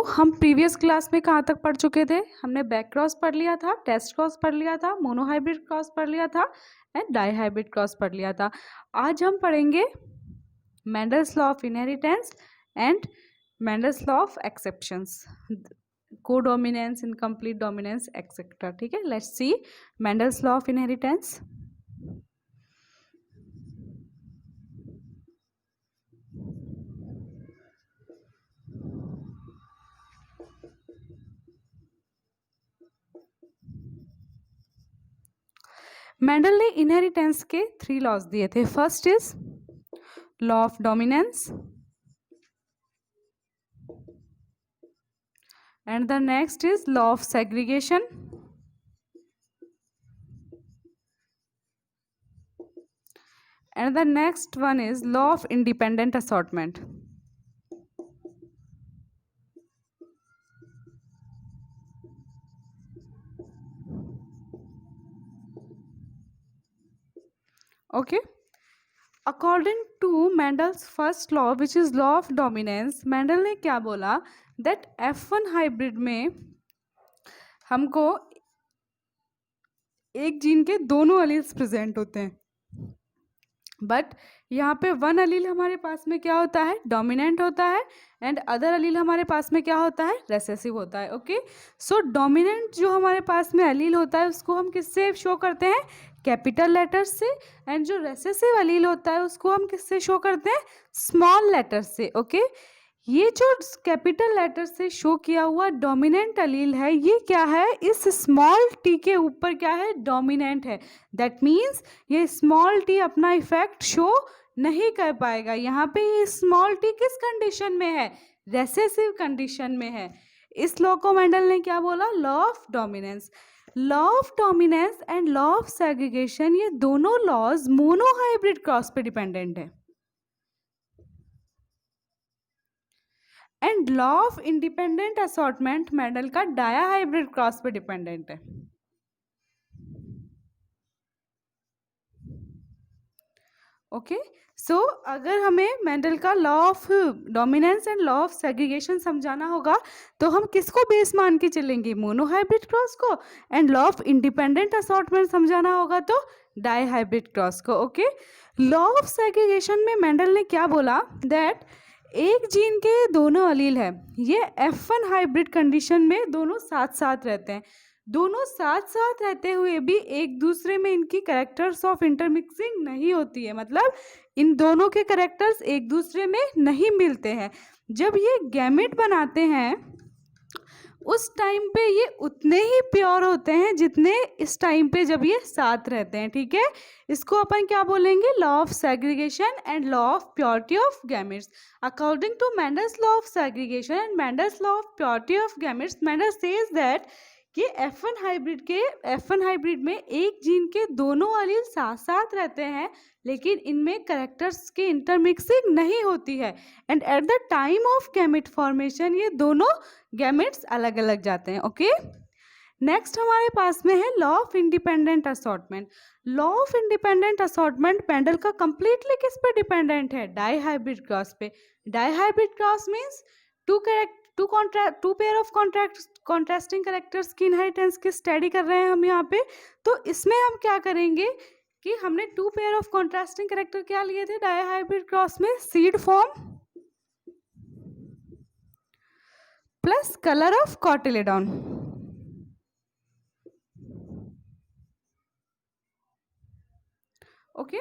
हम previous class में कहाँ तक पढ़ चुके थे? हमने बैक क्रॉस पढ़ लिया था, टेस्ट क्रॉस पढ़ लिया था, मोनोहाइब्रिड क्रॉस पढ़ लिया था एंड डाईहाइब्रिड क्रॉस पढ़ लिया था। आज हम पढ़ेंगे Mendel's law of inheritance and Mendel's law of exceptions, codominance, incomplete dominance etcetera. ठीक है, let's see Mendel's law of inheritance. Mendel ने इनहेरिटेंस के 3 लॉज दिए थे। First is law of dominance and the next is law of segregation and the next one is law of independent assortment. Okay, according to Mendel's first law which is law of dominance, Mendel ने क्या बोला that F1 hybrid में हमको एक gene के दोनों alleles present होते हैं, बट यहाँ पे वन अलील हमारे पास में क्या होता है, डोमिनेंट होता है, एंड अदर अलील हमारे पास में क्या होता है, रेसेसिव होता है। ओके, सो डोमिनेंट जो हमारे पास में अलील होता है उसको हम किससे शो करते हैं, कैपिटल लेटर से, एंड जो रेसेसिव अलील होता है उसको हम किससे शो करते हैं, स्मॉल लेटर से। ओके, ये जो कैपिटल लेटर से शो किया हुआ डोमिनेंट अलील है ये क्या है, इस स्मॉल टी के ऊपर क्या है, डोमिनेंट है। दैट मीन्स ये स्मॉल टी अपना इफेक्ट शो नहीं कर पाएगा। यहाँ पे ये स्मॉल टी किस कंडीशन में है, रेसेसिव कंडीशन में है। इस लॉ को मेंडल ने क्या बोला, law of dominance. Law of dominance and law of segregation ये दोनों लॉज मोनोहाइब्रिड क्रॉस पे डिपेंडेंट है, and law of independent assortment Mendel का डायाहाइब्रिड क्रॉस पे डिपेंडेंट है। ओके, सो अगर हमें मेंडल का law of dominance and law of segregation समझाना होगा तो हम किसको बेस मान के चलेंगे, मोनोहाइब्रिड क्रॉस को, and law of independent assortment समझाना होगा तो डाईहाइब्रिड क्रॉस को। ओके, लॉ ऑफ सेग्रीगेशन में मेंडल ने क्या बोला, दैट एक जीन के दोनों अलील है, ये F1 हाइब्रिड कंडीशन में दोनों साथ साथ रहते हैं। दोनों साथ साथ रहते हुए भी एक दूसरे में इनकी कैरेक्टर्स ऑफ इंटरमिक्सिंग नहीं होती है, मतलब इन दोनों के कैरेक्टर्स एक दूसरे में नहीं मिलते हैं। जब ये गैमेट बनाते हैं उस टाइम पे ये उतने ही प्योर होते हैं जितने इस टाइम पे जब ये साथ रहते हैं। ठीक है, इसको अपन क्या बोलेंगे, law of segregation and law of purity of gametes. According to Mendel's law of segregation and Mendel's law of purity of gametes, Mendel says that कि F1 हाइब्रिड में एक जीन के दोनों अलील साथ साथ रहते हैं लेकिन इनमें कैरेक्टर्स की इंटरमिक्सिंग नहीं होती है, and eight the time of gamete formation ये दोनों गैमेट्स अलग अलग जाते हैं। ओके, नेक्स्ट हमारे पास में है law of independent assortment. Law of independent assortment Mendel का कंप्लीटली किस पे डिपेंडेंट है, डाईहाइब्रिड क्रॉस पे। Dihybrid cross means two pair of contrasting characters की इनहेरिटेंस की स्टडी कर रहे हैं हम यहाँ पे। तो इसमें हम क्या करेंगे कि हमने 2 पेयर ऑफ कॉन्ट्रास्टिंग कैरेक्टर क्या लिए थे डाईहाइब्रिड क्रॉस में, seed form plus colour of cotyledon. Okay,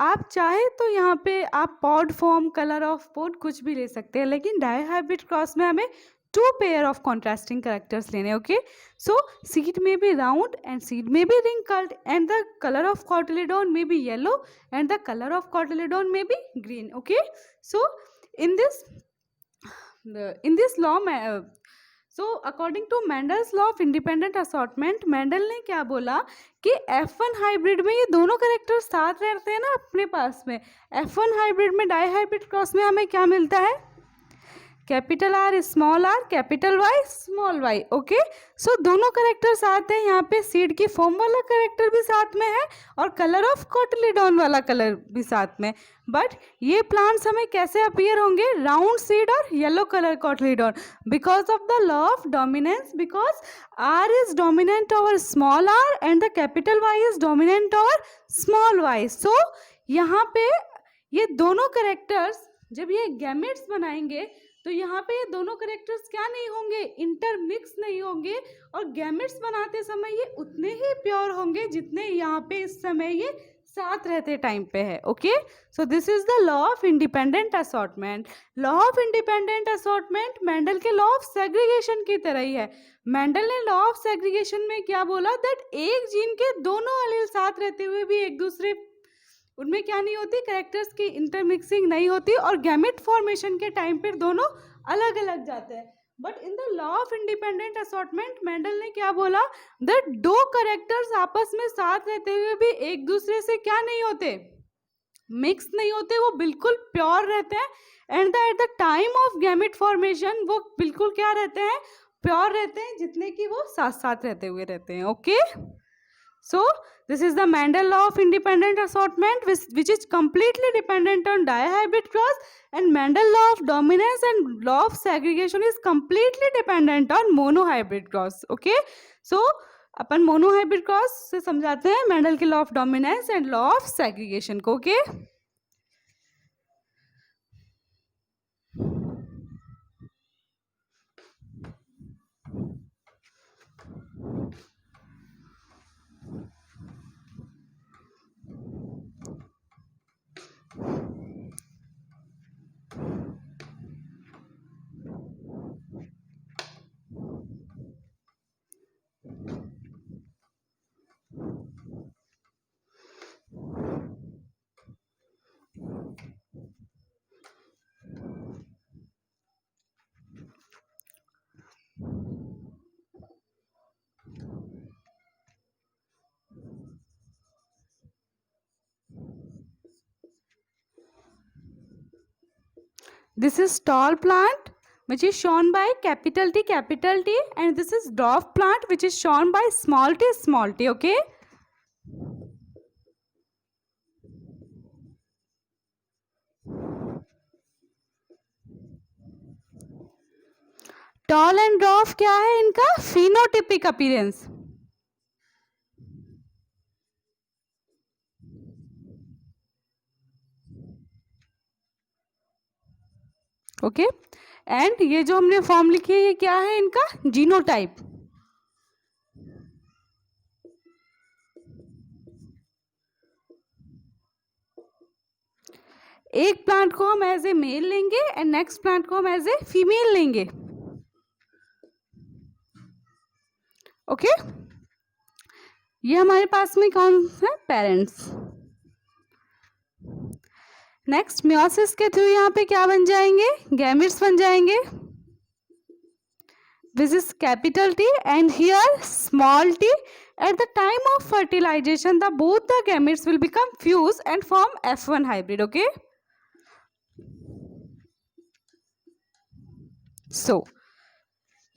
आप चाहे तो यहाँ पे आप pod form, colour of pod कुछ भी ले सकते हैं, लेकिन डाईहाइब्रिड क्रॉस में हमें 2 पेयर ऑफ कॉन्ट्रास्टिंग कैरेक्टर्स लेने। Okay, so seed may be round and seed may be wrinkled and the colour of cotyledon may be yellow and the colour of cotyledon may be green. Okay, so in this law so according to Mendel's law of independent assortment, Mendel ने क्या बोला कि F1 hybrid में ये दोनों character साथ रहते हैं ना अपने पास में। F1 हाइब्रिड में डाईहाइब्रिड क्रॉस में हमें क्या मिलता है, capital R capital Y small Y. Okay, so दोनों करेक्टर साथ हैं, यहाँ पे सीड की फॉर्म वाला करेक्टर भी साथ में है और कलर ऑफ कोटिलीडॉन वाला कलर भी साथ में। बट ये प्लांट्स हमें कैसे अपीयर होंगे, राउंड सीड और yellow colour cotyledon, because of the law of dominance, because R is dominant over small R and the capital Y is dominant over small Y. So यहाँ पे ये दोनों characters जब ये गैमेट्स बनाएंगे तो यहाँ पे ये दोनों करेक्टर्स क्या नहीं होंगे, इंटरमिक्स नहीं होंगे, और गैमेट्स बनाते समय ये उतने ही प्योर होंगे जितने यहाँ पे इस समय ये साथ रहते टाइम पे है। Okay, so this is the law of independent assortment. Law of independent assortment Mendel के लॉ ऑफ सेग्रीगेशन की तरह ही है। मेंडल ने लॉ ऑफ सेग्रीगेशन में क्या बोला, दैट एक जीन के दोनों एलील साथ रहते हुए भी एक दूसरे उनमें क्या नहीं होती, कैरेक्टर्स की इंटरमिक्सिंग नहीं होती और गैमेट फॉर्मेशन के टाइम पर दोनों अलग अलग जाते हैं। But in the law of independent assortment Mendel ने क्या बोला, दैट दो कैरेक्टर्स आपस में साथ रहते हुए भी एक दूसरे से क्या नहीं होते, मिक्स नहीं होते, वो बिल्कुल प्योर रहते हैं। And eight the time of gamete formation वो बिल्कुल क्या रहते हैं, प्योर रहते हैं, जितने कि वो साथ साथ रहते हुए रहते हैं। Okay, so this is the Mendel law of independent assortment, which is completely dependent on dihybrid cross, and Mendel law of dominance and law of segregation is completely dependent on monohybrid cross. Okay, so अपन monohybrid cross से समझाते हैं Mendel के law of dominance and law of segregation को। Okay, this is tall plant which is shown by capital T, and this is dwarf plant which is shown by small t. Okay, tall and dwarf क्या है, इनका phenotypic appearance. Okay, and ये जो हमने form लिखी है ये क्या है, इनका जीनोटाइप। एक प्लांट को हम एज ए मेल लेंगे एंड नेक्स्ट प्लांट को हम एज ए फीमेल लेंगे। ओके, ये हमारे पास में कौन है, पेरेंट्स। नेक्स्ट मियोसिस के थ्रू यहाँ पे क्या बन जाएंगे, गैमेट्स बन जाएंगे। This is capital T and here small t. At the time of fertilization, both the gametes will become fused and form F1 hybrid. Okay. So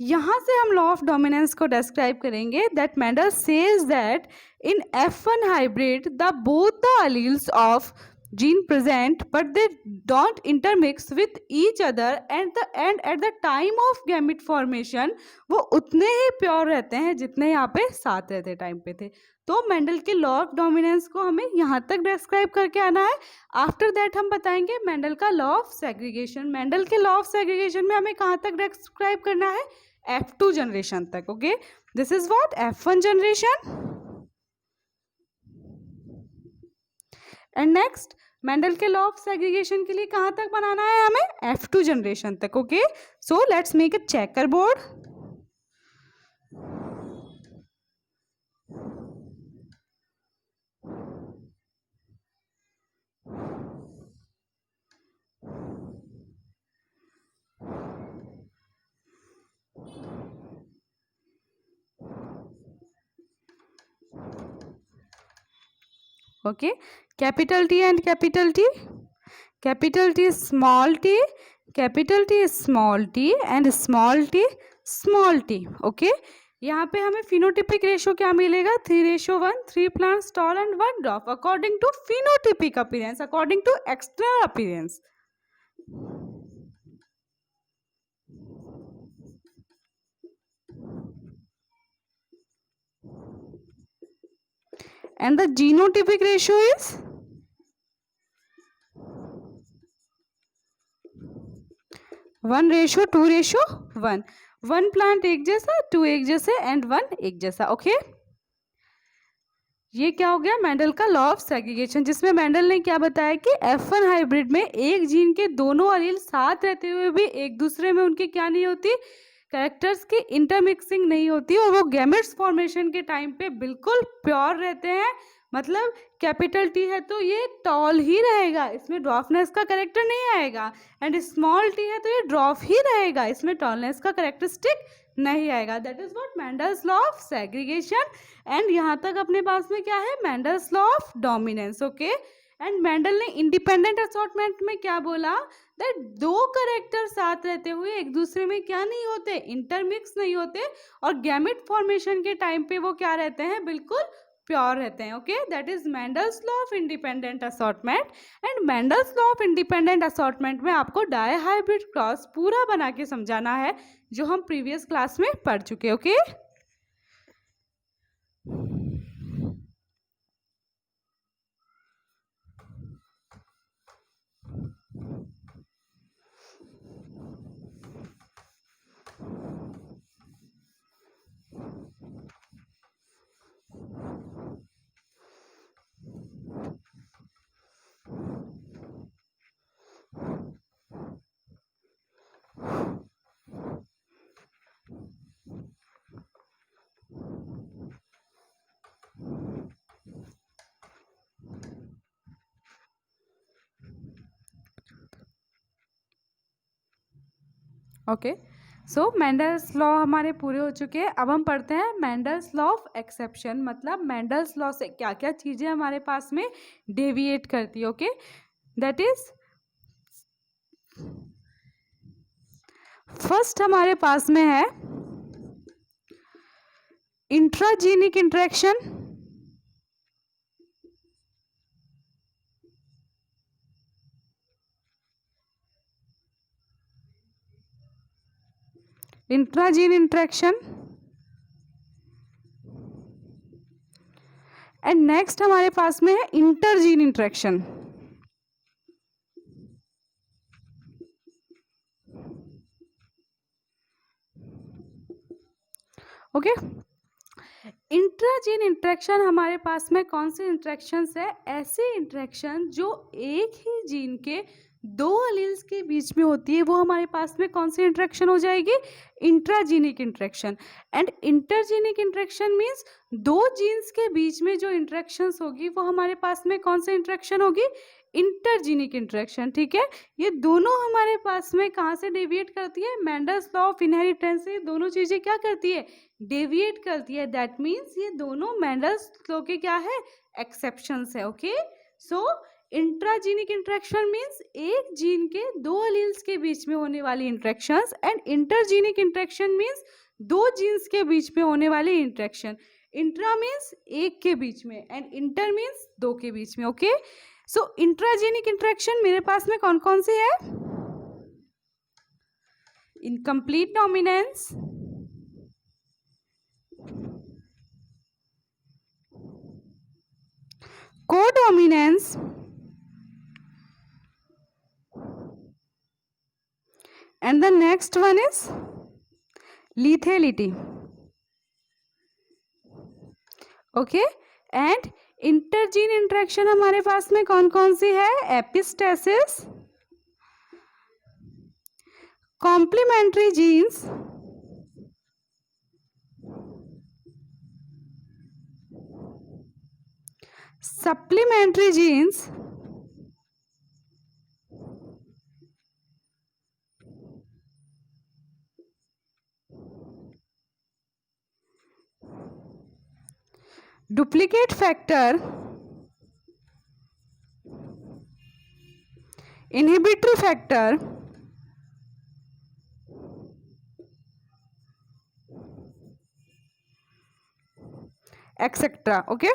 यहाँ से हम लॉ ऑफ डोमिनेंस को डिस्क्राइब करेंगे, that Mendel says that in F1 hybrid the both the alleles of gene present but they don't intermix with each other and at the time of gamete formation वो उतने ही pure रहते हैं जितने यहाँ पे साथ रहते टाइम पे थे। तो मेंडल के लॉ ऑफ डोमिनेंस को हमें यहाँ तक डिस्क्राइब करके आना है। आफ्टर दैट हम बताएंगे मेंडल का लॉ ऑफ सेग्रीगेशन। मेंडल के लॉ ऑफ सेग्रीगेशन में हमें कहाँ तक डिस्क्राइब करना है, F2 जनरेशन तक। Okay, this is what F1 generation. And next Mendel के लॉ ऑफ सेग्रीगेशन के लिए कहाँ तक बनाना है हमें, F2 जनरेशन तक। Okay, so let's make a checker board. Okay, capital T and capital T, capital T small t, capital T small T and small T. Okay, यहाँ पे हमें फिनोटिपिक रेशियो क्या मिलेगा? 3:1, 3 plants tall and 1 dwarf according to phenotypic appearance, according to external appearance. And the genotypic ratio is 1:2:1। 1 plant एक जैसा, 2 एक जैसे and 1 एक जैसा। ओके, ये क्या हो गया? मेंडल का लॉ ऑफ सेग्रीगेशन, जिसमें मेंडल ने क्या बताया कि F1 हाइब्रिड में एक जीन के दोनों एलील साथ रहते हुए भी एक दूसरे में उनकी क्या नहीं होती? कैरेक्टर्स की इंटरमिक्सिंग नहीं होती, और वो गैमेट्स फॉर्मेशन के टाइम पे बिल्कुल प्योर रहते हैं। मतलब कैपिटल टी है तो ये टॉल ही रहेगा, इसमें ड्वार्फनेस का कैरेक्टर नहीं आएगा, एंड स्मॉल टी है तो ये ड्वार्फ ही रहेगा, इसमें टॉलनेस का कैरेक्टरिस्टिक नहीं आएगा। That is what Mendel's law of segregation. And यहाँ तक अपने पास में क्या है? Mendel's law of dominance. Okay, and Mendel ने इंडिपेंडेंट असॉर्टमेंट में क्या बोला? दैट दो करेक्टर साथ रहते हुए एक दूसरे में क्या नहीं होते? इंटरमिक्स नहीं होते, और गैमेट फॉर्मेशन के टाइम पे वो क्या रहते हैं? बिल्कुल प्योर रहते हैं। Okay, that is Mendel's law of independent assortment. And Mendel's law of independent assortment में आपको डाई हाइब्रिड क्रॉस पूरा बना के समझाना है, जो हम प्रीवियस क्लास में पढ़ चुके। ओके, ओके, सो मेंडल्स लॉ हमारे पूरे हो चुके हैं। अब हम पढ़ते हैं मेंडल्स लॉ ऑफ एक्सेप्शन, मतलब मेंडल्स लॉ से क्या क्या चीज़ें हमारे पास में डेविएट करती है। ओके, दैट इज फर्स्ट हमारे पास में है इंट्राजीनिक इंटरेक्शन, इंट्राजीन इंटरेक्शन, एंड नेक्स्ट हमारे पास में है इंटरजीन इंटरेक्शन। ओके, इंट्राजीन इंटरेक्शन हमारे पास में कौन सी इंटरेक्शंस है? ऐसे इंटरेक्शन जो एक ही जीन के दो एलील्स के बीच में होती है, वो हमारे पास में कौन सी इंटरेक्शन हो जाएगी? इंट्राजीनिक interaction. And intergenic interaction means दो जीन्स के बीच में जो इंटरेक्शंस होगी वो हमारे पास में कौन सी इंटरेक्शन होगी? इंटरजीनिक इंटरेक्शन। ठीक है, ये दोनों हमारे पास में कहाँ से डेविएट करती है? मेंडल्स लॉ ऑफ इनहेरिटेंस से दोनों चीजें क्या करती है? डेविएट करती है। दैट मीन्स ये दोनों मेंडल्स लॉ के क्या है? एक्सेप्शंस है। ओके, सो इंट्राजीनिक इंटरेक्शन मीन्स एक जीन के दो एलील्स के बीच में होने वाली interactions, and intergenic interaction means दो जीन्स के बीच में होने वाली इंटरेक्शन। इंट्रा मीन्स एक के बीच में, एंड इंटर मीन्स दो के बीच में। ओके, सो इंट्राजीनिक इंटरेक्शन मेरे पास में कौन कौन सी है? Incomplete dominance, codominance, and the next one is lethality. Okay, and intergene interaction हमारे पास में कौन कौन सी है? Epistasis, complementary genes, supplementary genes, duplicate factor, inhibitory factor, etcetera. Okay,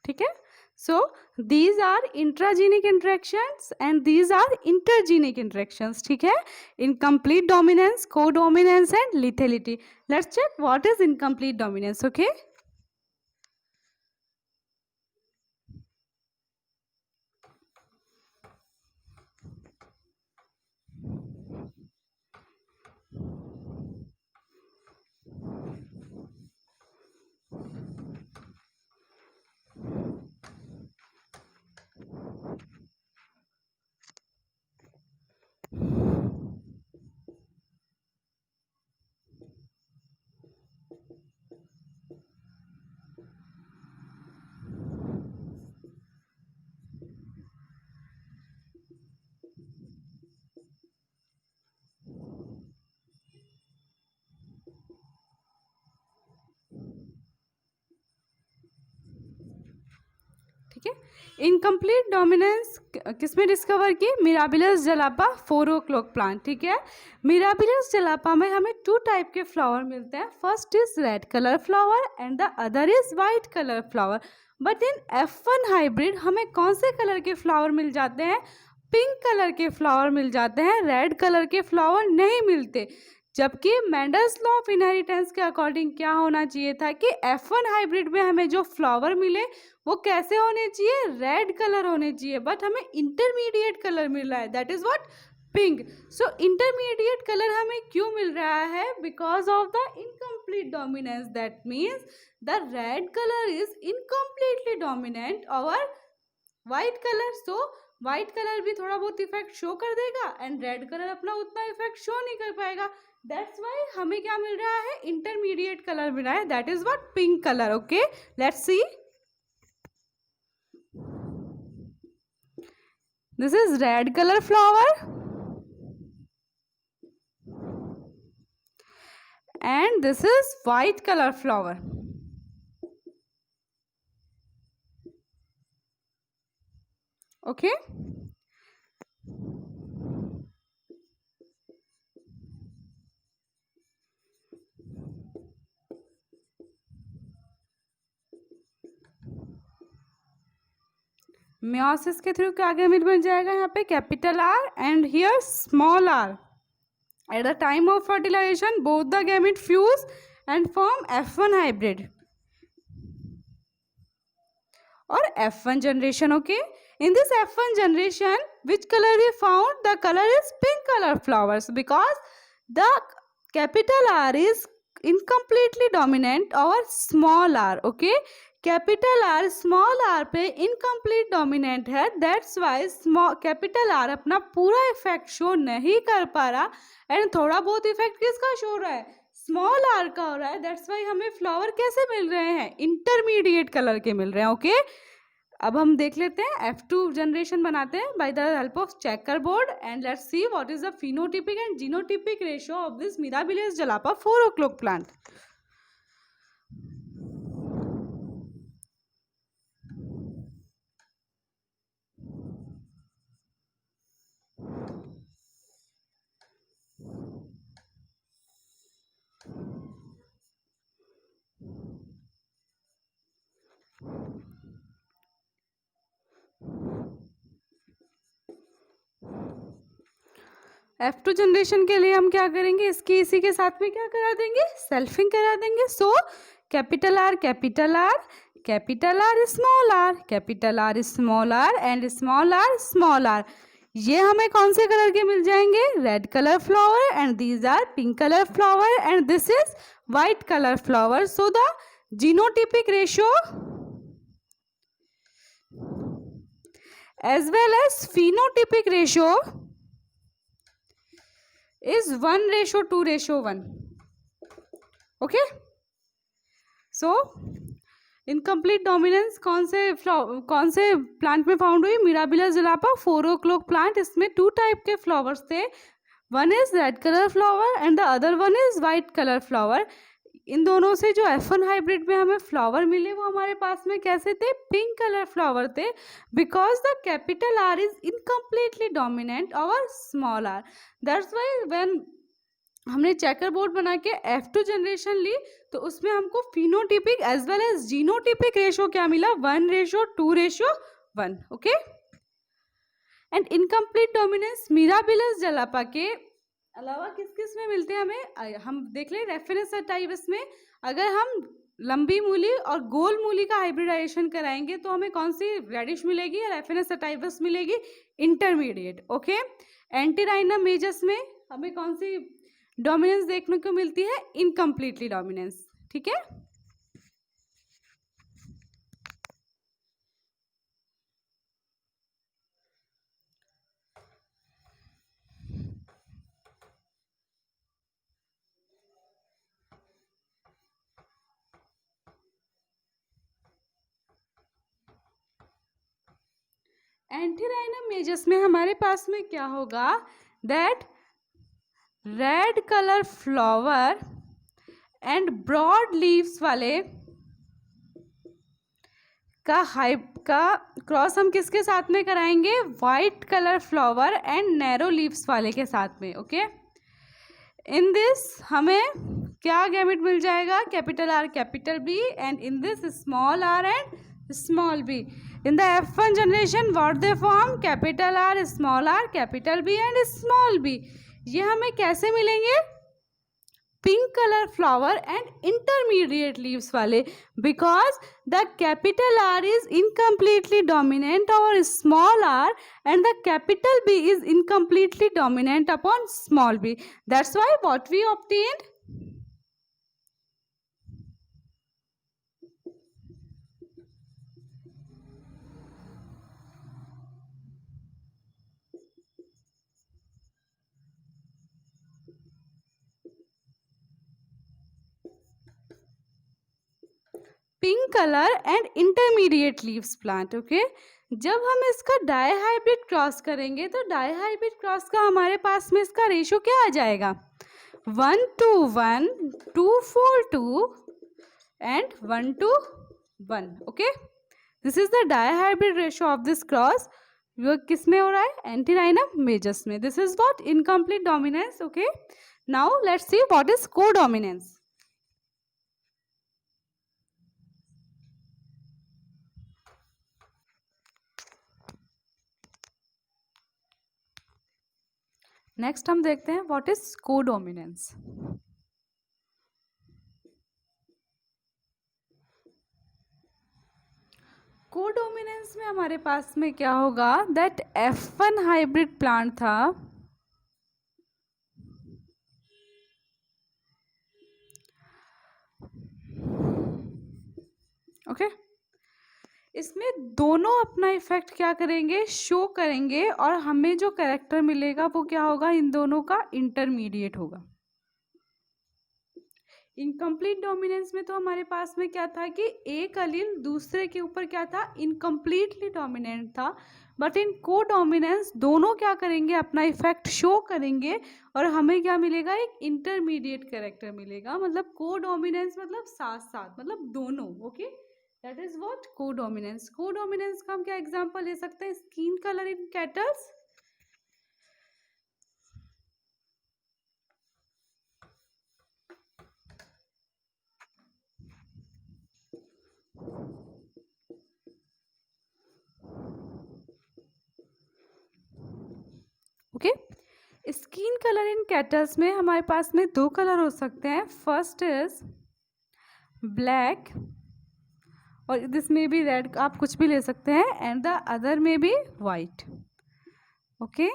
ठीक है। So these are intragenic interactions and these are intergenic interactions, ठीक है। Incomplete dominance, codominance and lethality. Let's check what is incomplete dominance. Okay, ठीक है। Incomplete dominance किसमें discover की? Mirabilis jalapa 4 o'clock plant, ठीक है। मिराबिलस जलापा में हमें 2 टाइप के फ्लावर मिलते हैं। First is red colour flower and the other is white colour flower. But in F1 hybrid हमें कौन से कलर के फ्लावर मिल जाते हैं? पिंक कलर के फ्लावर मिल जाते हैं, रेड कलर के फ्लावर नहीं मिलते। जबकि मेंडल्स लॉ ऑफ इनहेरिटेंस के अकॉर्डिंग क्या होना चाहिए था कि F1 हाइब्रिड में हमें जो फ्लावर मिले वो कैसे होने चाहिए? रेड कलर होने चाहिए। बट हमें इंटरमीडिएट कलर मिल रहा है, that is what? Pink. So intermediate colour हमें क्यों मिल रहा है? Because of the incomplete dominance. That means the red colour is incompletely dominant over white colour. So white colour भी थोड़ा बहुत इफेक्ट शो कर देगा एंड रेड कलर अपना उतना इफेक्ट शो नहीं कर पाएगा। दैट्स वाई हमें क्या मिल रहा है? इंटरमीडिएट कलर मिल रहा है, that is what? Pink colour. Okay, let's C. This is red color flower and this is white color flower. Okay, meiosis के थ्रू क्या गैमेट बन जाएगा? यहाँ पे capital R and here small r. At the time of fertilization, both the gamete fuse and form F1 hybrid or F1 generation. Okay, in this F1 generation, which color we found? The color is pink color flowers because the capital R is incompletely dominant over small r. Okay, capital R small R पे incomplete dominant है, that's why small capital R अपना पूरा effect show नहीं कर पा रहा and थोड़ा बहुत इफेक्ट किसका शो हो रहा है? स्मॉल आर का हो रहा है। दैट्स वाई हमें फ्लावर कैसे मिल रहे हैं? इंटरमीडिएट कलर के मिल रहे हैं। ओके, अब हम देख लेते हैं F2 जनरेशन बनाते हैं by the help of checker board and let's see what is the phenotypic and genotypic ratio of this mirabilis जलापा 4 o'clock plant. F2 generation के लिए हम क्या करेंगे? इसकी इसी के साथ में क्या करा देंगे? सेल्फिंग करा देंगे। So capital R capital R capital R small R capital R small R and small R ये हमें कौन से कलर के मिल जाएंगे? Red colour flower and these are pink colour flower and this is white colour flower. So the genotypic ratio as well as phenotypic ratio is 1:2:1. Okay, so incomplete dominance कौन से plant में found हुई? Mirabilis jalapa 4 o'clock plant. इसमें 2 type के flowers थे, one is red colour flower and the other one is white colour flower. इन दोनों से जो F1 हाइब्रिड में हमें फ्लावर मिले वो हमारे पास में कैसे थे? पिंक कलर फ्लावर थे because the capital R is incompletely dominant over small R. That's why when हमने चेकर बोर्ड बना के F2 जनरेशन ली, तो उसमें हमको phenotypic as well as genotypic ratio क्या मिला, 1:2:1. Okay. And incomplete dominance Mirabilis jalapa के अलावा किस किस में मिलते हैं हमें, हम देख लें रेफरेंस टाइप्स में. अगर हम लंबी मूली और गोल मूली का हाइब्रिडाइजेशन कराएंगे तो हमें कौन सी रेडिश मिलेगी, रेफरेंस टाइप्स मिलेगी, इंटरमीडिएट. ओके. एंटीराइनम मेजस में हमें कौन सी डोमिनेंस देखने को मिलती है, इनकम्प्लीटली डोमिनेंस. ठीक है. एंटीराइनम मेजस में हमारे पास में क्या होगा, that red colour flower and broad leaves वाले का क्रॉस हम किसके साथ में कराएंगे, white colour flower and narrow leaves वाले के साथ में. ओके. इन दिस हमें क्या गैमेट मिल जाएगा, capital R capital B, and in this small R and small B. In the F1 generation what they form, capital R small R capital B and small B. ये हमें कैसे मिलेंगे, pink colour flower and intermediate leaves वाले, because the capital R is incompletely dominant और small R, and the capital B is incompletely dominant upon small B. That's why what we obtained, pink colour and intermediate leaves plant. Okay. जब हम इसका die hybrid cross करेंगे तो die hybrid cross का हमारे पास में इसका रेशो क्या आ जाएगा, 1:1, 2:2 and 1:1. Okay. This is the dihybrid ratio of this cross. वो किस में हो रहा है, एंटीराइनम मेजस में. This is what, incomplete dominance. Okay. Now let's see what is codominance. Next हम देखते हैं व्हाट इज कोडोमिनेंस. कोडोमिनेंस में हमारे पास में क्या होगा, दैट F1 हाइब्रिड प्लांट था, ओके. इसमें दोनों अपना इफेक्ट क्या करेंगे, शो करेंगे, और हमें जो कैरेक्टर मिलेगा वो क्या होगा, इन दोनों का इंटरमीडिएट होगा. इनकम्प्लीट डोमिनेंस में तो हमारे पास में क्या था कि एक अलील दूसरे के ऊपर क्या था, इनकम्प्लीटली डोमिनेंट था. बट इन को डोमिनेंस दोनों क्या करेंगे, अपना इफेक्ट शो करेंगे, और हमें क्या मिलेगा, एक इंटरमीडिएट कैरेक्टर मिलेगा. मतलब को डोमिनेंस मतलब साथ साथ, मतलब दोनों. Okay. That is what codominance. को डोमिनेंस का हम क्या एग्जांपल ले सकते हैं, स्किन कलर इन कैटल्स. ओके. स्किन कलर इन कैटल्स में हमारे पास में दो कलर हो सकते हैं. फर्स्ट इज ब्लैक, और दिस में भी रेड, आप कुछ भी ले सकते हैं, एंड द अदर में भी वाइट. ओके.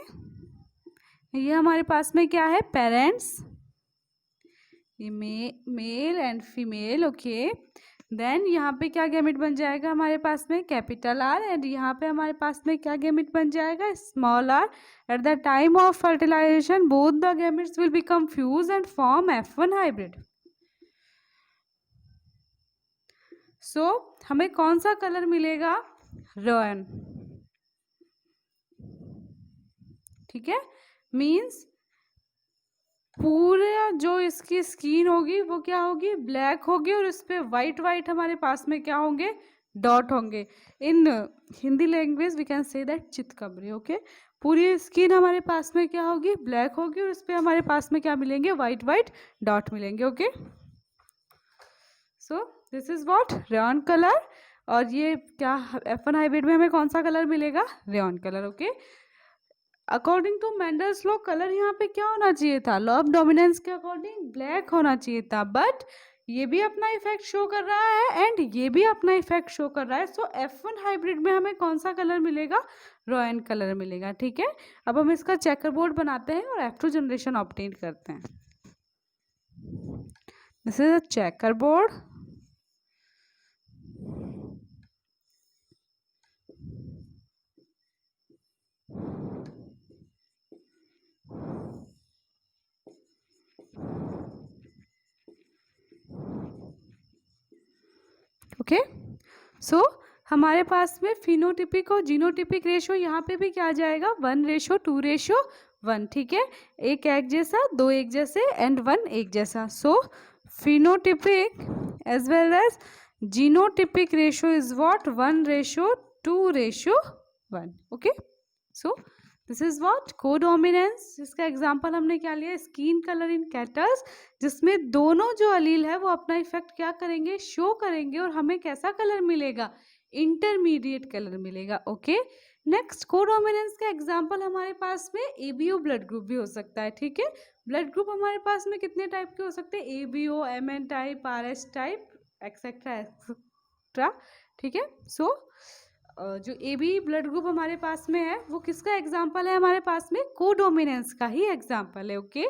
ये हमारे पास में क्या है, पेरेंट्स, ये male and female. Okay. Then यहाँ पे क्या गैमेट बन जाएगा हमारे पास में, कैपिटल आर, एंड यहाँ पे हमारे पास में क्या गैमेट बन जाएगा, small R. At the time of fertilization both the gametes will become fuse and form F1 hybrid. So हमें कौन सा कलर मिलेगा, रेड. ठीक है. मीन्स पूरा जो इसकी स्किन होगी वो क्या होगी, ब्लैक होगी, और इस पे वाइट वाइट हमारे पास में क्या होंगे, डॉट होंगे. In Hindi language we can say that chitkabri. Okay. पूरी स्किन हमारे पास में क्या होगी, ब्लैक होगी, और उस पर हमारे पास में क्या मिलेंगे, वाइट वाइट डॉट मिलेंगे। Okay, so this is what, rayon colour. और ये क्या, F1 हाइब्रिड में हमें कौन सा कलर मिलेगा, roan colour. Okay, according to Mendel's law colour यहाँ पे क्या होना चाहिए था, लॉ ऑफ डोमिनेंस के अकॉर्डिंग ब्लैक होना चाहिए था, बट ये भी अपना इफेक्ट शो कर रहा है एंड ये भी अपना इफेक्ट शो कर रहा है। सो F1 हाइब्रिड में हमें कौन सा कलर मिलेगा, रेयॉन कलर मिलेगा। ठीक है, अब हम इसका चेकर बोर्ड बनाते हैं और F2 जनरेशन ऑब्टेन करते हैं। This is a checker board. Okay, so हमारे पास में फिनोटिपिक और जीनोटिपिक रेशो यहाँ पे भी क्या आ जाएगा, 1:2:1। ठीक है, एक जैसा, दो एक जैसे एंड 1 एक जैसा। So phenotypic as well as genotypic ratio is what, 1:2:1। Okay, so this is what, codominance. इसका एग्जांपल हमने क्या लिया, स्किन कलर इन कैटल्स, जिसमें दोनों जो अलील है वो अपना इफेक्ट क्या करेंगे, शो करेंगे, और हमें कैसा कलर मिलेगा, इंटरमीडिएट कलर मिलेगा। ओके, नेक्स्ट कोडोमिनेंस का एग्जांपल हमारे पास में एबीओ ब्लड ग्रुप भी हो सकता है। ठीक है, ब्लड ग्रुप हमारे पास में कितने टाइप के हो सकते हैं, ABO, MN type, RS type, etcetera etcetera. ठीक है, सो जो ए बी ब्लड ग्रुप हमारे पास में है वो किसका एग्जाम्पल है, हमारे पास में कोडोमिनेंस का ही एग्जाम्पल है। ओके,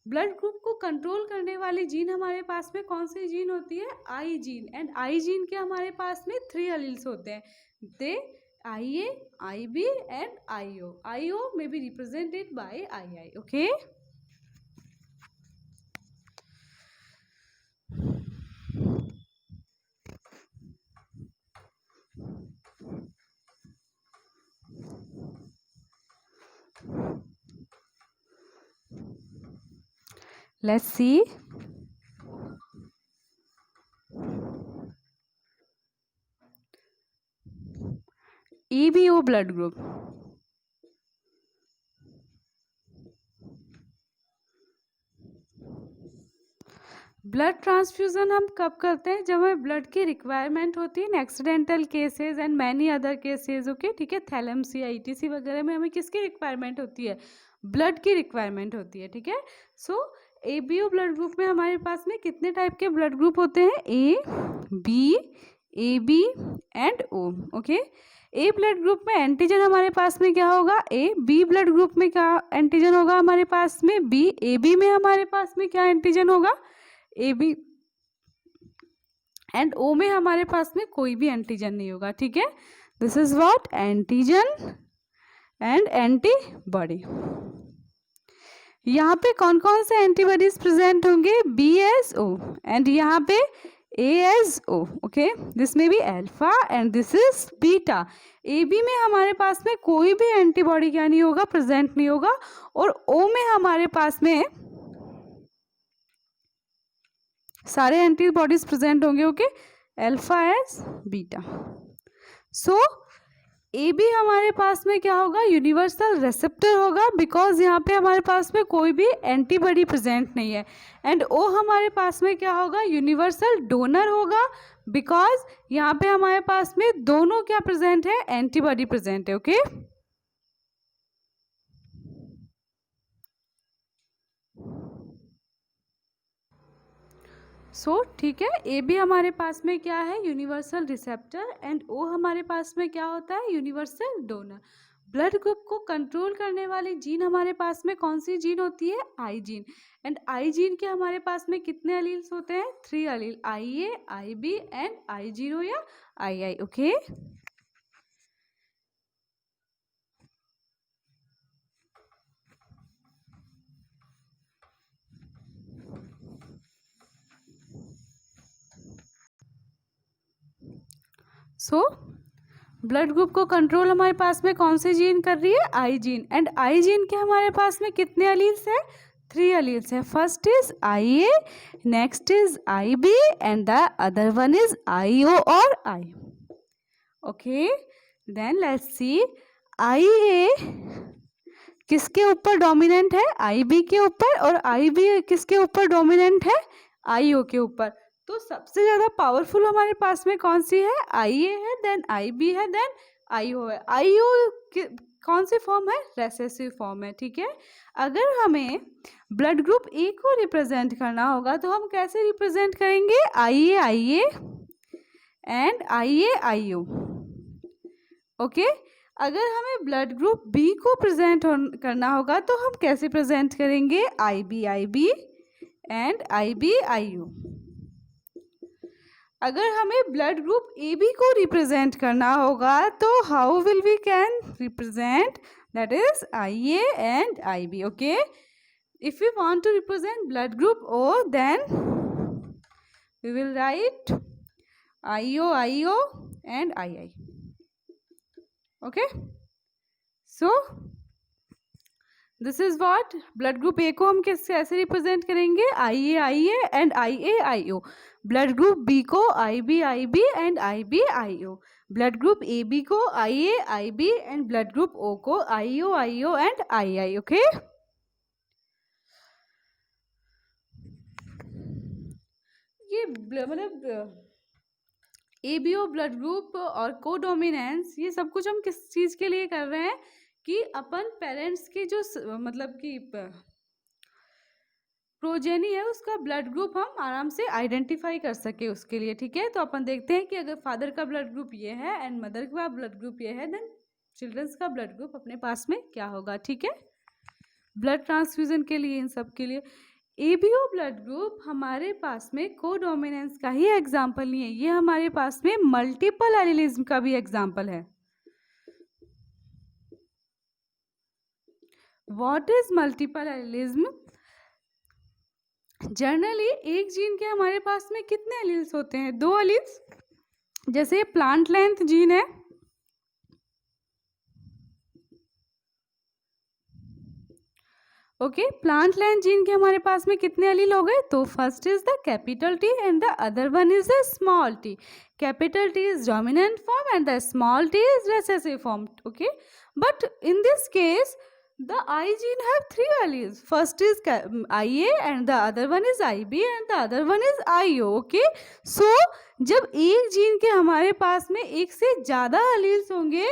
ब्लड ग्रुप को कंट्रोल करने वाली जीन हमारे पास में कौन सी जीन होती है, आई जीन। एंड आई जीन के हमारे पास में 3 अलील्स होते हैं, दे IA, IB and IO। IO may be represented by II. Okay, let's see. EBO blood group, blood transfusion हम कब करते हैं, जब हमें ब्लड की रिक्वायरमेंट होती है in accidental cases and many other cases. Okay, ठीक है, थैलेमसिया, ITC वगैरह में हमें किसकी रिक्वायरमेंट होती है, ब्लड की रिक्वायरमेंट होती है। ठीक है, सो ABO ब्लड ग्रुप में हमारे पास में कितने टाइप के ब्लड ग्रुप होते हैं, A, B, AB and O। Okay, A blood group में एंटीजन हमारे पास में क्या होगा, A, B ब्लड ग्रुप में क्या एंटीजन होगा हमारे पास में, B, AB में हमारे पास में क्या एंटीजन होगा, AB एंड O में हमारे पास में कोई भी एंटीजन नहीं होगा। ठीक है, this is what, antigen and antibody. यहाँ पे कौन कौन से एंटीबॉडीज प्रेजेंट होंगे, BSO एंड यहाँ पे ASO। ओके, दिस में भी alpha and this is beta. AB में हमारे पास में कोई भी एंटीबॉडी क्या नहीं होगा, प्रेजेंट नहीं होगा, और O में हमारे पास में सारे एंटीबॉडीज प्रेजेंट होंगे। Okay, alpha as beta. So AB हमारे पास में क्या होगा, यूनिवर्सल रिसेप्टर होगा, बिकॉज यहाँ पे हमारे पास में कोई भी एंटीबॉडी प्रेजेंट नहीं है। एंड O हमारे पास में क्या होगा, यूनिवर्सल डोनर होगा, बिकॉज यहाँ पे हमारे पास में दोनों क्या प्रेजेंट है, एंटीबॉडी प्रेजेंट है। ओके, सो ठीक है, AB हमारे पास में क्या है, यूनिवर्सल रिसेप्टर, एंड O हमारे पास में क्या होता है, यूनिवर्सल डोनर। ब्लड ग्रुप को कंट्रोल करने वाली जीन हमारे पास में कौन सी जीन होती है, आई जीन। एंड आई जीन के हमारे पास में कितने अलील्स होते हैं, 3 अलील, IA, IB एंड I0 या II। Okay, so blood group को कंट्रोल हमारे पास में कौन सी जीन कर रही है, आई जीन। एंड आई जीन के हमारे पास में कितने अलील्स है, 3 अलील्स है। First is IA, next is IB and the other one is IO और I। Okay, then let's see, I A किसके ऊपर डोमिनेंट है? आई बी के ऊपर, और आई बी किसके ऊपर डोमिनेंट है? आई ओ के ऊपर। तो सबसे ज़्यादा पावरफुल हमारे पास में कौन सी है? आई ए है, देन आई बी है, देन आई ओ है। आई ओ कौन सी फॉर्म है? रेसेसिव फॉर्म है, ठीक है। अगर हमें ब्लड ग्रुप ए को रिप्रेजेंट करना होगा तो हम कैसे रिप्रेजेंट करेंगे? I A and I A I O, okay. अगर हमें ब्लड ग्रुप बी को प्रेजेंट करना होगा तो हम कैसे प्रेजेंट करेंगे? I B and I B I O. अगर हमें ब्लड ग्रुप ए बी को रिप्रेजेंट करना होगा तो how will we can represent? That is I A and I B, okay. If we want to represent blood group O then we will write I O and I, okay, so this is what blood group A को हम किससे ऐसे represent करेंगे? I A and I O. Blood group B को I B and I O. Blood group A B को I B and blood group O को I O and I, okay. ये मतलब A B O blood group और codominance, ये सब कुछ हम किस चीज़ के लिए कर रहे हैं? कि अपन पेरेंट्स के जो मतलब कि प्रोजेनी है उसका ब्लड ग्रुप हम आराम से आइडेंटिफाई कर सके उसके लिए, ठीक है। तो अपन देखते हैं कि अगर फादर का ब्लड ग्रुप ये है एंड मदर का ब्लड ग्रुप ये है, देन चिल्ड्रंस का ब्लड ग्रुप अपने पास में क्या होगा, ठीक है। ब्लड ट्रांसफ्यूजन के लिए, इन सब के लिए एबीओ ब्लड ग्रुप हमारे पास में कोडोमिनेंस का ही एग्जाम्पल नहीं है, ये हमारे पास में मल्टीपल एलिलिज्म का भी एग्जाम्पल है। What is multiple allelism? Generally एक जीन के हमारे पास में कितने एलील्स होते हैं? 2 एलील्स। जैसे प्लांट लेंथ जीन है, ओके। प्लांट लेंथ जीन के हमारे पास में कितने एलील हो गए? तो first is the capital T and the other one is the small T. Capital T is dominant form and the small T is recessive form, okay, but in this case the I gene have 3 alleles. First is IA and the other one is IB and the other one is IO, okay. So जब एक gene के हमारे पास में एक से ज़्यादा alleles होंगे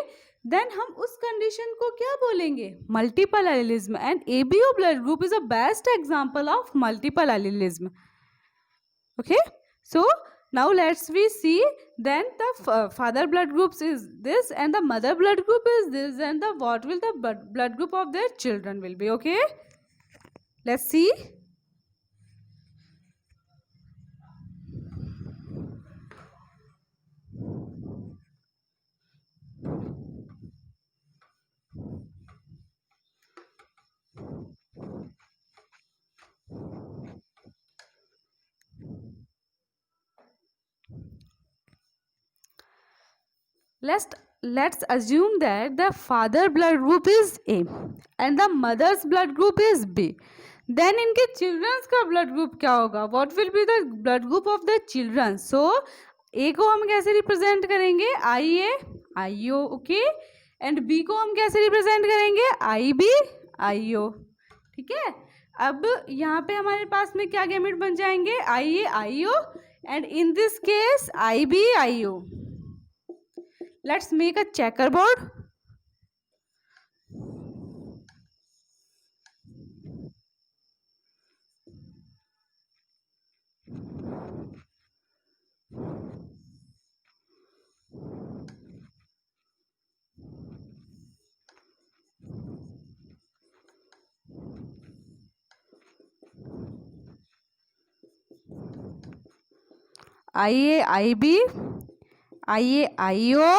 देन हम उस कंडीशन को क्या बोलेंगे? Multiple allelism. And ABO blood group is a best example of multiple allelism, okay. So now let's we see then the father blood groups is this and the mother blood group is this and the what will the blood group of their children will be, okay. Let's see. Let's assume that the father blood group is A and the mother's blood group is B. Then इनके children's का blood group क्या होगा? What will be the blood group of the children? So A को हम कैसे represent करेंगे? IA IO, okay. And B को हम कैसे रिप्रेजेंट करेंगे? IB IO, ठीक है। अब यहाँ पे हमारे पास में क्या गैमेट बन जाएंगे? IA IO and in this case IB IO. Let's make a checkerboard. IA IB IA IO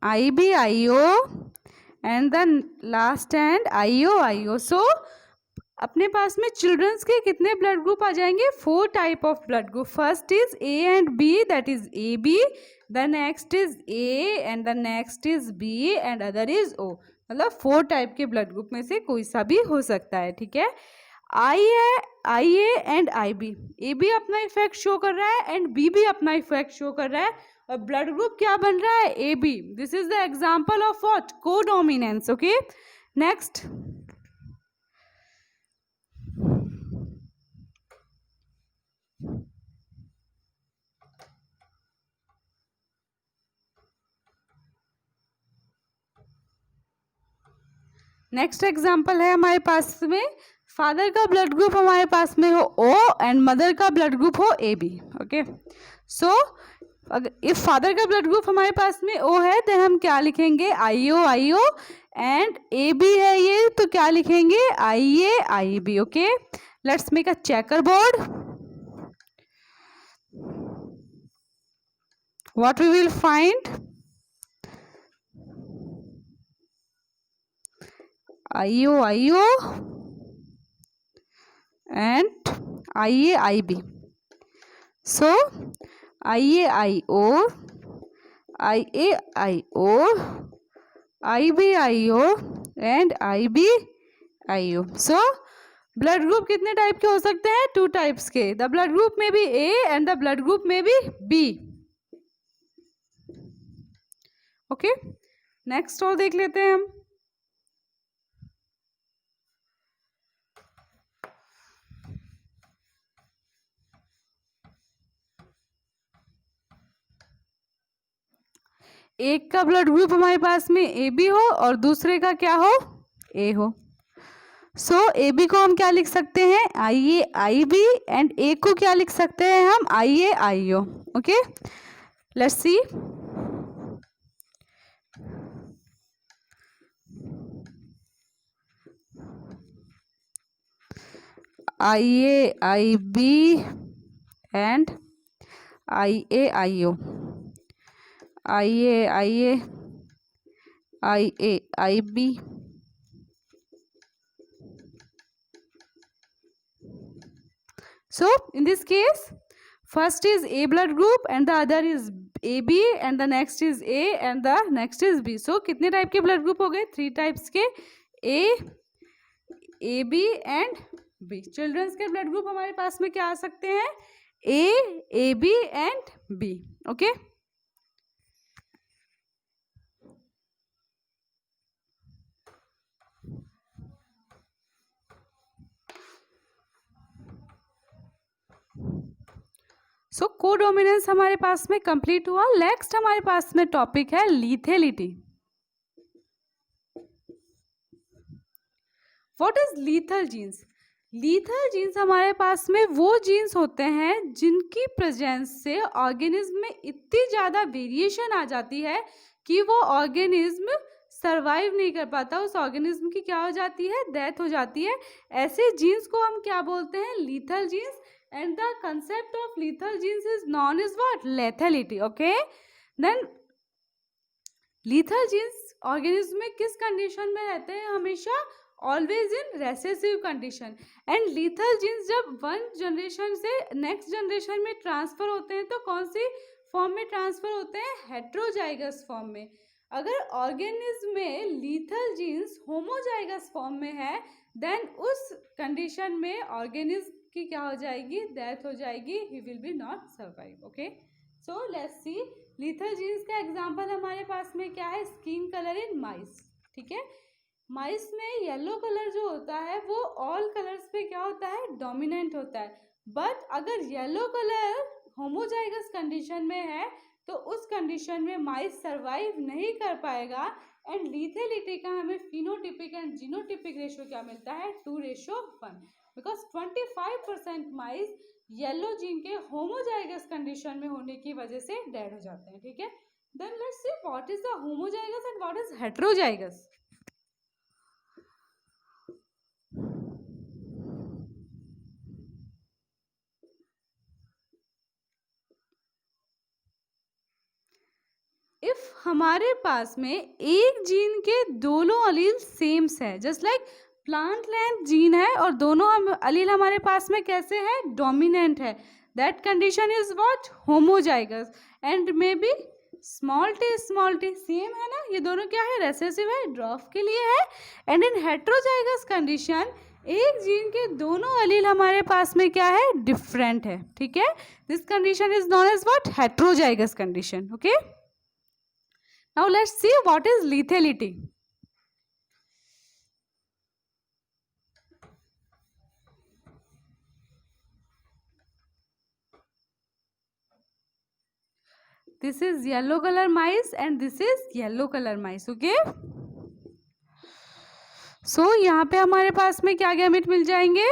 IB IO and then last and IO IO. So अपने पास में चिल्ड्रंस के कितने ब्लड ग्रुप आ जाएंगे? 4 type of blood group. First is A and B, that is AB. The next is A and the next is B and other is O. मतलब 4 type के blood group में से कोई सा भी हो सकता है, ठीक है। IA एंड IB, AB अपना इफेक्ट शो कर रहा है एंड B भी अपना इफेक्ट शो कर रहा है और ब्लड ग्रुप क्या बन रहा है, A B. This is the example of what, codominance. Okay, next. Next example है हमारे पास में, फादर का ब्लड ग्रुप हमारे पास में हो ओ एंड मदर का ब्लड ग्रुप हो A B. Okay, so if father का ब्लड ग्रुप हमारे पास में ओ है तो हम क्या लिखेंगे, आई ओ एंड ए बी है ये, तो क्या लिखेंगे, I B. Okay, let's make a checker board. What we will find, IO and IB. So IAIO, IBIO and IBIO. So blood group कितने टाइप के हो सकते हैं, 2 टाइप्स के. द ब्लड ग्रुप में भी A and the blood group में भी बी. ओके, नेक्स्ट और देख लेते हैं हम. एक का ब्लड ग्रुप हमारे पास में ए बी हो और दूसरे का क्या हो, ए हो. सो ए बी को हम क्या लिख सकते हैं, आई बी एंड ए को क्या लिख सकते हैं हम, I O. Okay, let's see. I B and I O, I B. So in this case, first is A blood group and the other is AB and the next is A and the next is B. So कितने type के blood group हो गए, 3 types के, A, AB and B. Childrens के blood group हमारे पास में क्या आ सकते हैं, A, AB and B. Okay, so codominance हमारे पास में कंप्लीट हुआ. नेक्स्ट हमारे पास में टॉपिक है lethality. What is lethal genes. Lethal genes हमारे पास में वो जीन्स होते हैं जिनकी प्रेजेंस से ऑर्गेनिज्म में इतनी ज़्यादा वेरिएशन आ जाती है कि वो ऑर्गेनिज्म सरवाइव नहीं कर पाता, उस ऑर्गेनिज्म की क्या हो जाती है, डेथ हो जाती है. ऐसे जीन्स को हम क्या बोलते हैं, lethal genes. And the concept of lethal genes is known as what, lethality. Okay, then lethal genes organism में किस कंडीशन में रहते हैं, हमेशा always in recessive condition. And lethal genes जब वन जनरेशन से नेक्स्ट जनरेशन में ट्रांसफर होते हैं तो कौन सी फॉर्म में ट्रांसफर होते हैं, हेट्रोजाइगस फॉर्म में. अगर ऑर्गेनिज्म में लीथल जीन्स होमोजाइगस फॉर्म में है देन उस कंडीशन में ऑर्गेनिज्म की क्या हो जाएगी, डेथ हो जाएगी, he will be not survive. Okay, so let's see. Lethal genes का एग्जांपल हमारे पास में क्या है, स्किन कलर इन माइस. ठीक है, माइस में येलो कलर जो होता है वो ऑल कलर्स पे क्या होता है, डोमिनेंट होता है. बट अगर येलो कलर होमोजाइगस कंडीशन में है तो उस कंडीशन में माइस सर्वाइव नहीं कर पाएगा. एंड लीथेलिटी का हमें फिनोटिपिक एंड जीनोटिपिक रेशियो क्या मिलता है, 2:1, बिकॉज 25% माइस येलो जीन के होमोजाइगस कंडीशन में होने की वजह से डेड हो जाते हैं. ठीक है, then let's see what is the homozygous and what is heterozygous. If हमारे पास में एक जीन के दोनों अलील सेम्स है, just like plant length gene है और दोनों अलील हमारे पास में कैसे है, डोमिनेंट है, that condition is what, homozygous. And may be small T same है ना, ये दोनों क्या है, रेसेसिव है, ड्वार्फ के लिए है. एंड इन हेट्रोजाइगस कंडीशन एक जीन के दोनों एलील हमारे पास में क्या है, डिफरेंट है, ठीक है। This condition is known as what, heterozygous condition, okay. Now let's see what is lethality. This is yellow color mice and this is yellow color mice, okay. So यहाँ पे हमारे पास में क्या गैमेट मिल जाएंगे,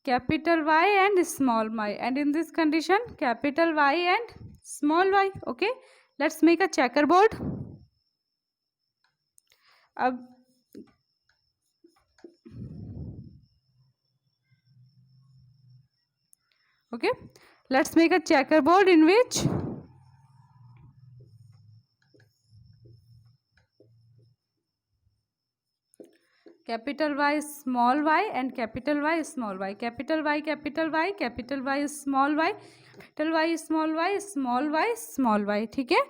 capital Y and small y, and in this condition capital Y and small y, okay. Let's make a checkerboard. अब okay, let's make a checkerboard in which capital Y small y and capital Y small y, capital Y capital Y, capital Y small y, capital Y small y, small y small y, ठीक है।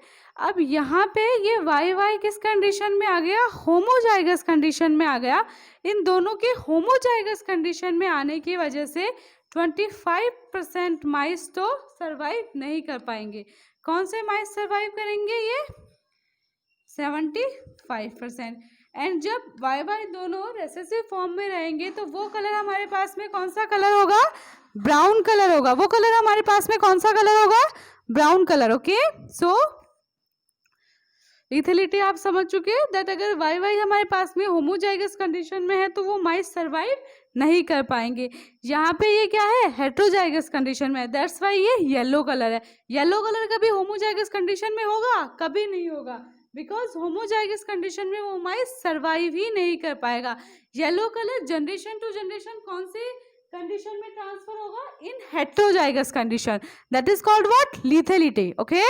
अब यहाँ पे ये y किस condition में आ गया, homozygous condition में आ गया। इन दोनों के होमोजाइगस कंडीशन में आने की वजह से 25% माइस तो सरवाइव नहीं कर पाएंगे। कौन से माइस सरवाइव करेंगे, ये 75%। एंड जब वाई वाई दोनों रेसेसिव फॉर्म में रहेंगे तो वो कलर हमारे पास में कौन सा कलर होगा, ब्राउन कलर होगा। वो कलर हमारे पास में कौन सा कलर होगा, ब्राउन कलर, ओके। सो लिथेलिटी आप समझ चुके हैं दैट अगर वाई वाई हमारे पास में होमोजाइगस कंडीशन में है तो वो माइस सरवाइव नहीं कर पाएंगे। यहाँ पे ये क्या है, हेट्रोजाइगस कंडीशन में है, दैट्स वाई ये येलो कलर है। येलो कलर कभी होमोजाइगस कंडीशन में होगा, कभी नहीं होगा, बिकॉज होमोजाइगस कंडीशन में वो माइस सरवाइव ही नहीं कर पाएगा। Yellow colour generation to generation कौन से कंडीशन में ट्रांसफर होगा, in heterozygous condition, that is called what, lethality, okay.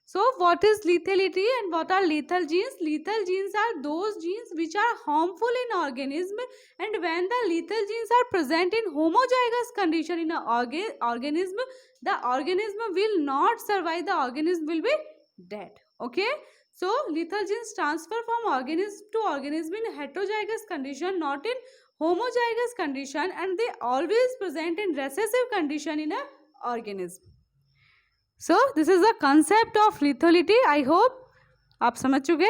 So what is lethality and what are lethal genes? Lethal genes are those genes which are harmful in organism, and when the lethal genes are present in homozygous condition in a organism, the organism will not survive, the organism will be dead, okay. So lethal genes transfer from organism to organism in heterozygous condition, not in homozygous condition, and they always present in recessive condition in a organism. So this is the concept of lethality. I hope आप समझ चुके।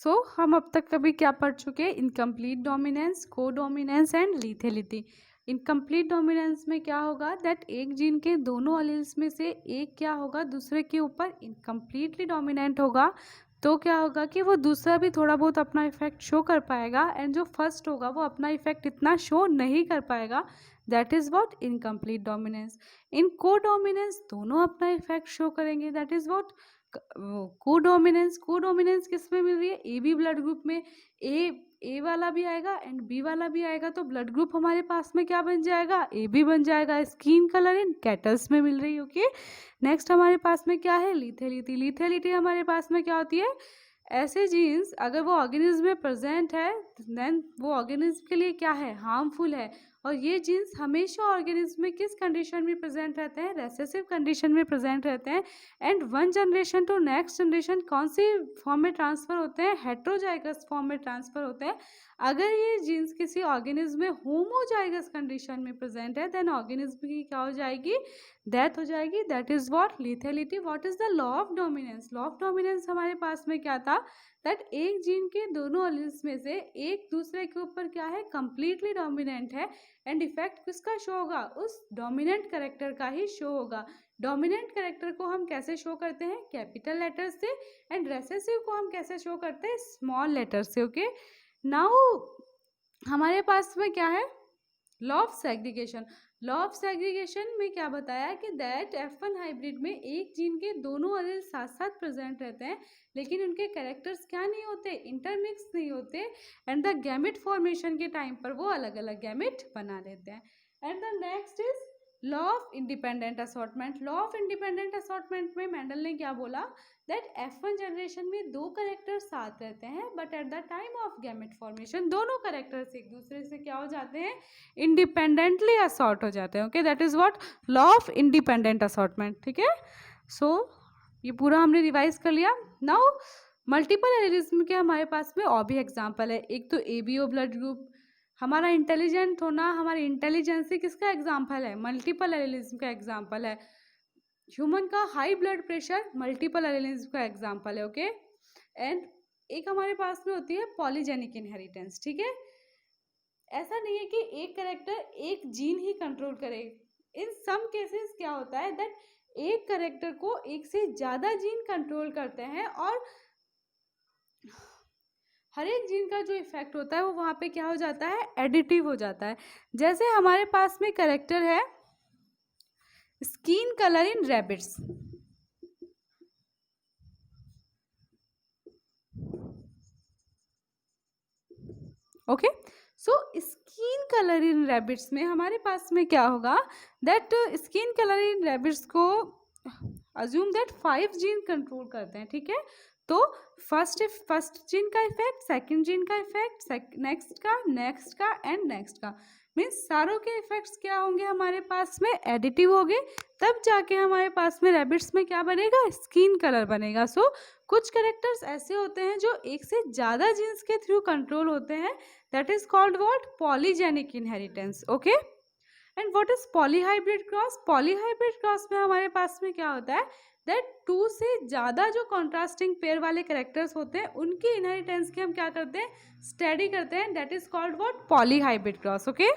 So हम अब तक कभी क्या पढ़ चुके, incomplete dominance, codominance and लीथेलिटी। Incomplete dominance में क्या होगा, दैट एक जीन के दोनों एलील्स में से एक क्या होगा, दूसरे के ऊपर इनकम्प्लीटली डोमिनेंट होगा, तो क्या होगा कि वो दूसरा भी थोड़ा बहुत अपना इफेक्ट शो कर पाएगा, एंड जो फर्स्ट होगा वो अपना इफेक्ट इतना शो नहीं कर पाएगा, that is what incomplete dominance. In codominance दोनों अपना इफेक्ट शो करेंगे, that is what codominance. Codominance किस में मिल रही है, ए बी ब्लड ग्रुप में, ए वाला भी आएगा एंड बी वाला भी आएगा, तो ब्लड ग्रुप हमारे पास में क्या बन जाएगा, ए बी बन जाएगा। स्किन कलर इन कैटल्स में मिल रही है, ओके। नेक्स्ट हमारे पास में क्या है, लीथेलिटी। लीथेलिटी हमारे पास में क्या होती है, ऐसे जीन्स अगर वो ऑर्गेनिज्म में प्रेजेंट है देन वो ऑर्गेनिज्म के लिए क्या है, हार्मफुल है। और ये जीन्स हमेशा ऑर्गेनिज्म में किस कंडीशन में प्रेजेंट रहते हैं, रेसेसिव कंडीशन में प्रेजेंट रहते हैं। And one generation to next generation कौन सी फॉर्म में ट्रांसफर होते हैं, हेट्रोजाइगस फॉर्म में ट्रांसफर होते हैं। अगर ये जीन्स किसी ऑर्गेनिज्म में होमोजाइगस कंडीशन में प्रेजेंट है देन ऑर्गेनिज्म की क्या हो जाएगी, डेथ हो जाएगी, that is what lethality. What is the law of dominance. Law of dominance हमारे पास में क्या था, दैट एक जीन के दोनों एलील्स में से एक दूसरे के ऊपर क्या है, कंप्लीटली डोमिनेंट है, एंड इफेक्ट किसका शो होगा, उस डोमिनेंट कैरेक्टर का ही शो होगा। डोमिनेंट कैरेक्टर को हम कैसे शो करते हैं, कैपिटल लेटर से, एंड रेसेसिव को हम कैसे शो करते हैं, स्मॉल लेटर से, ओके। नाउ हमारे पास में क्या है, law of segregation. Law of segregation में क्या बताया कि दैट F1 हाइब्रिड में एक जीन के दोनों एलील साथ साथ प्रेजेंट रहते हैं, लेकिन उनके कैरेक्टर्स क्या नहीं होते, इंटरमिक्स नहीं होते, एंड द गैमेट फॉर्मेशन के टाइम पर वो अलग अलग गैमेट बना लेते हैं। And the next is law of independent assortment. Law of independent assortment में मेंडल ने क्या बोला दैट F1 जनरेशन में दो करेक्टर साथ रहते हैं but at the time of gamete formation दोनों करेक्टर्स एक दूसरे से क्या हो जाते हैं, इंडिपेंडेंटली असॉर्ट हो जाते हैं। Okay, that is what law of independent assortment. ठीक है, सो ये पूरा हमने रिवाइज कर लिया। नाउ मल्टीपल एलिलिज्म के हमारे पास में और भी एग्जाम्पल है। एक तो ABO ब्लड ग्रुप, हमारा इंटेलिजेंट होना, हमारी इंटेलिजेंसी किसका एग्जाम्पल है, मल्टीपल एलिलिज्म का एग्जाम्पल है। ह्यूमन का high blood pressure multiple allelism का एग्जाम्पल है। ओके, एंड एक हमारे पास में होती है पॉलीजेनिक इनहेरिटेंस। ठीक है, ऐसा नहीं है कि एक करेक्टर एक जीन ही कंट्रोल करे। इन सम केसेस क्या होता है दैट एक करेक्टर को एक से ज्यादा जीन कंट्रोल करते हैं और हर एक जीन का जो इफेक्ट होता है वो वहाँ पे क्या हो जाता है, एडिटिव हो जाता है। जैसे हमारे पास में करेक्टर है स्किन कलर इन rabbits. Okay, so skin colour इन रैबिट्स में हमारे पास में क्या होगा that skin colour in rabbits को अज्यूम दैट 5 जीन कंट्रोल करते हैं। ठीक है, तो फर्स्ट जीन का इफेक्ट, सेकंड जीन का इफेक्ट, नेक्स्ट का एंड नेक्स्ट का, मीन्स सारों के इफेक्ट्स क्या होंगे हमारे पास में, एडिटिव होंगे, तब जाके हमारे पास में रैबिट्स में क्या बनेगा, स्किन कलर बनेगा। सो कुछ कैरेक्टर्स ऐसे होते हैं जो एक से ज़्यादा जीन्स के थ्रू कंट्रोल होते हैं, that is called what, polygenic inheritance. Okay, and what is polyhybrid cross. Polyhybrid cross में हमारे पास में क्या होता है दैट 2 से ज़्यादा जो कॉन्ट्रास्टिंग पेयर वाले कैरेक्टर्स होते हैं उनकी इनहेरिटेंस की हम क्या करते हैं, स्टडी करते हैं, that is called what, polyhybrid cross. Okay,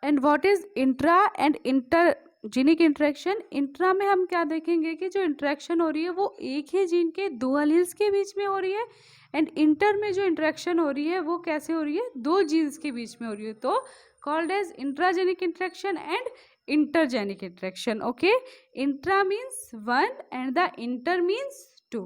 and what is intra and intergenic interaction. Intra में हम क्या देखेंगे कि जो इंटरेक्शन हो रही है वो एक ही जीन के दो एलील्स के बीच में हो रही है, एंड इंटर में जो इंटरेक्शन हो रही है वो कैसे हो रही है, दो जीन्स के बीच में हो रही है, तो called as intragenic interaction and intergenic interaction. Okay, intra means 1 and the inter means 2।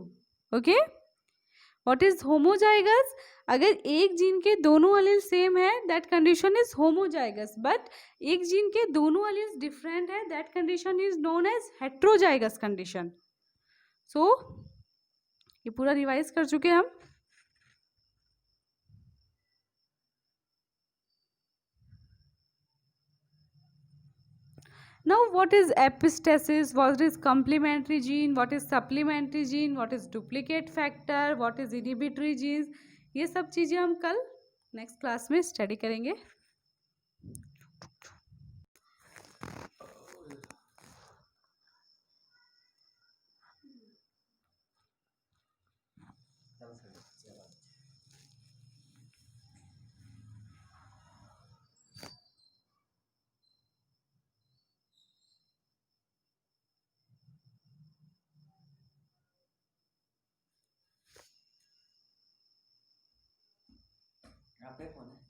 Okay, what is homozygous. अगर एक जीन के दोनों एलील सेम है that condition is homozygous, but एक जीन के दोनों एलील्स डिफरेंट है that condition is known as heterozygous condition. So ये पूरा रिवाइज कर चुके हम। Now what is epistasis, what is complementary gene, what is supplementary gene, what is duplicate factor, what is inhibitory genes, ये सब चीज़ें हम कल नेक्स्ट क्लास में स्टडी करेंगे। आप पे कौन है?